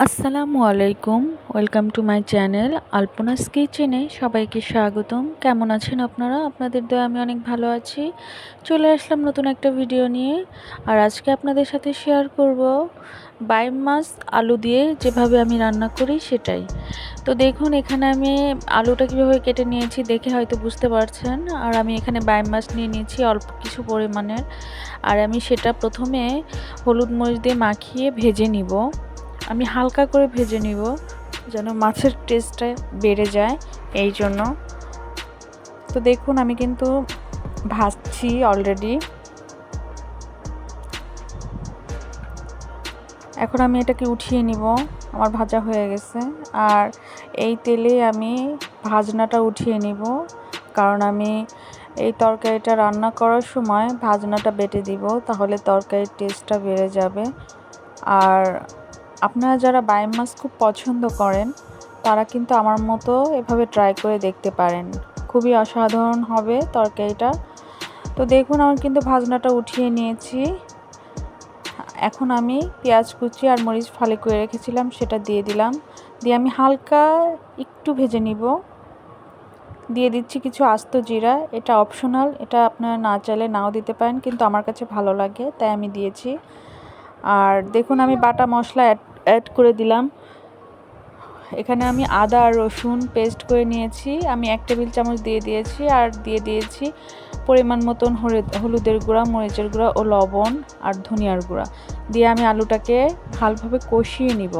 আসসালামু আলাইকুম। Welcome to my channel আলপনাস কিচেনে সবাইকে স্বাগতম। কেমন আছেন আপনারা? আপনাদের দয়ায় আমি অনেক ভালো আছি। চলে আসলাম নতুন একটা ভিডিও নিয়ে। আর আজকে আপনাদের সাথে শেয়ার করব বাইম মাছ আলু দিয়ে যেভাবে আমি রান্না করি সেটাই। তো দেখুন এখানে আমি আলুটা কীভাবে কেটে নিয়েছি দেখে হয়তো বুঝতে পারছেন। আর আমি এখানে বাইম মাছ নিয়ে নিয়েছি অল্প কিছু পরিমাণের। আর আমি সেটা প্রথমে হলুদ মরিচ দিয়ে মাখিয়ে ভেজে নিব। আমি হালকা করে ভেজে নিব যেন মাছের টেস্টটা বেড়ে যায় এই জন্য। তো দেখুন আমি কিন্তু ভাজছি অলরেডি। এখন আমি এটাকে উঠিয়ে নিব, আমার ভাজা হয়ে গেছে। আর এই তেলে আমি ভাজনাটা উঠিয়ে নিব, কারণ আমি এই তরকারিটা রান্না করার সময় ভাজনাটা বেটে দিব, তাহলে তরকারির টেস্টটা বেড়ে যাবে। আর আপনারা যারা বাইম মাছ খুব পছন্দ করেন তারা কিন্তু আমার মতো এভাবে ট্রাই করে দেখতে পারেন, খুবই অসাধারণ হবে তরকারিটা। তো দেখুন আমি কিন্তু ভাজনাটা উঠিয়ে নিয়েছি। এখন আমি পেঁয়াজ কুচি আর মরিচ ফালি করে রেখেছিলাম সেটা দিয়ে দিলাম। দিয়ে আমি হালকা একটু ভেজে নিব। দিয়ে দিচ্ছি কিছু আস্ত জিরা, এটা অপশনাল, এটা আপনারা না চাইলে নাও দিতে পারেন, কিন্তু আমার কাছে ভালো লাগে তাই আমি দিয়েছি। আর দেখুন আমি বাটা মশলা অ্যাড করে দিলাম। এখানে আমি আদা আর রসুন পেস্ট করে নিয়েছি, আমি 1 টেবিল চামচ দিয়ে দিয়েছি। আর দিয়ে দিয়েছি পরিমাণ মতন হলুদের গুঁড়া, মরিচের গুঁড়া ও লবণ আর ধনিয়ার গুঁড়া দিয়ে আমি আলুটাকে ভালোভাবে কষিয়ে নিব।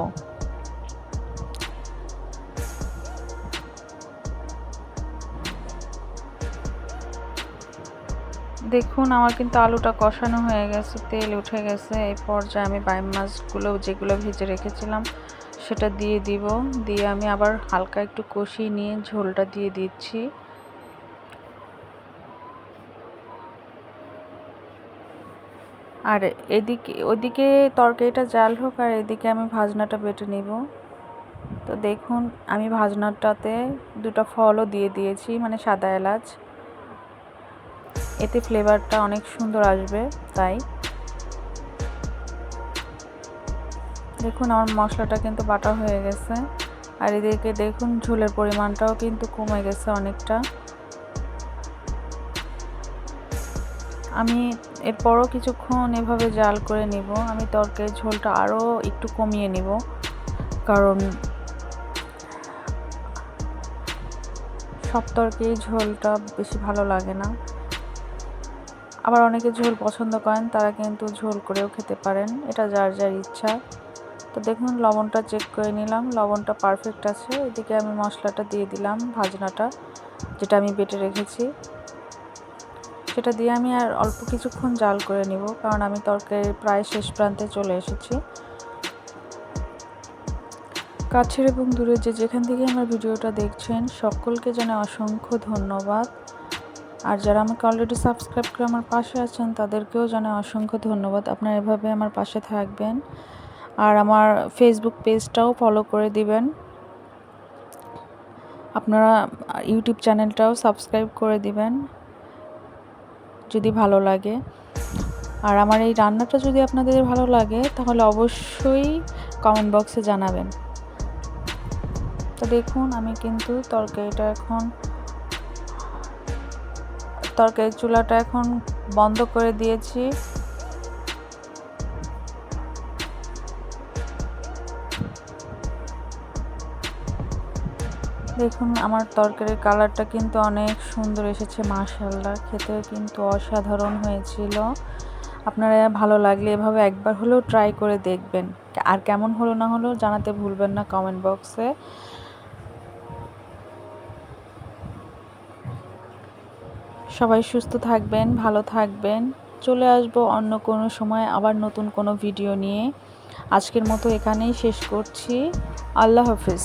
দেখুন আমার কিন্তু আলুটা কষানো হয়ে গেছে, তেল উঠে গেছে। এই পর্যায়ে আমি বাইম মাছগুলো যেগুলো ভেজে রেখেছিলাম সেটা দিয়ে দিব। দিয়ে আমি আবার হালকা একটু কষিয়ে নিয়ে ঝোলটা দিয়ে দিচ্ছি। আর ওদিকে তরকারিটা জাল হোক আর এদিকে আমি ভাজনাটা বেটে নিব। তো দেখুন আমি ভাজনাটাতে 2টা ফলও দিয়ে দিয়েছি, মানে সাদা এলাচ, এতে ফ্লেভারটা অনেক সুন্দর আসবে তাই। দেখুন আমার মশলাটা কিন্তু বাটা হয়ে গেছে। আর এদিকে দেখুন ঝোলের পরিমাণটাও কিন্তু কমে গেছে অনেকটা। আমি এরপরও কিছুক্ষণ এভাবে জাল করে নিব। আমি তরকারির ঝোলটা আরও একটু কমিয়ে নিব, কারণ সব তরকারি ঝোলটা বেশি ভালো লাগে না। আবার অনেকে ঝোল পছন্দ করেন, তারা কিন্তু ঝোল করেও খেতে পারেন, এটা যার যার ইচ্ছা। তো দেখুন লবণটা চেক করে নিলাম, লবণটা পারফেক্ট আছে। এদিকে আমি মশলাটা দিয়ে দিলাম, ভাজনাটা যেটা আমি বেটে রেখেছি সেটা দিয়ে আমি আর অল্প কিছুক্ষণ জাল করে নিব, কারণ আমি তরকারির প্রায় শেষ প্রান্তে চলে এসেছি। কাছের এবং দূরে যেখান থেকে আমার ভিডিওটা দেখছেন সকলকে জানাই অসংখ্য ধন্যবাদ। আর যারা আমাকে অলরেডি সাবস্ক্রাইব করে আমার পাশে আছেন তাদেরকেও জানাই অসংখ্য ধন্যবাদ। আপনারা এভাবে আমার পাশে থাকবেন আর আমার ফেসবুক পেজটাও ফলো করে দিবেন। আপনারা ইউটিউব চ্যানেলটাও সাবস্ক্রাইব করে দিবেন যদি ভালো লাগে। আর আমার এই রান্নাটা যদি আপনাদের ভালো লাগে তাহলে অবশ্যই কমেন্ট বক্সে জানাবেন। তো দেখুন আমি কিন্তু তরকারির চুলাটা এখন বন্ধ করে দিয়েছি। দেখুন আমার তরকারির কালারটা কিন্তু অনেক সুন্দর এসেছে, মাশাআল্লাহ, খেতে কিন্তু অসাধারণ হয়েছিল। আপনারা ভালো লাগলে এভাবে একবার হলেও ট্রাই করে দেখবেন। আর কেমন হলো না হলো জানাতে ভুলবেন না কমেন্ট বক্সে। সবাই সুস্থ থাকবেন, ভালো থাকবেন। চলে আসবো অন্য কোনো সময় আবার নতুন কোনো ভিডিও নিয়ে। আজকের মতো এখানেই শেষ করছি। আল্লাহ হাফেজ।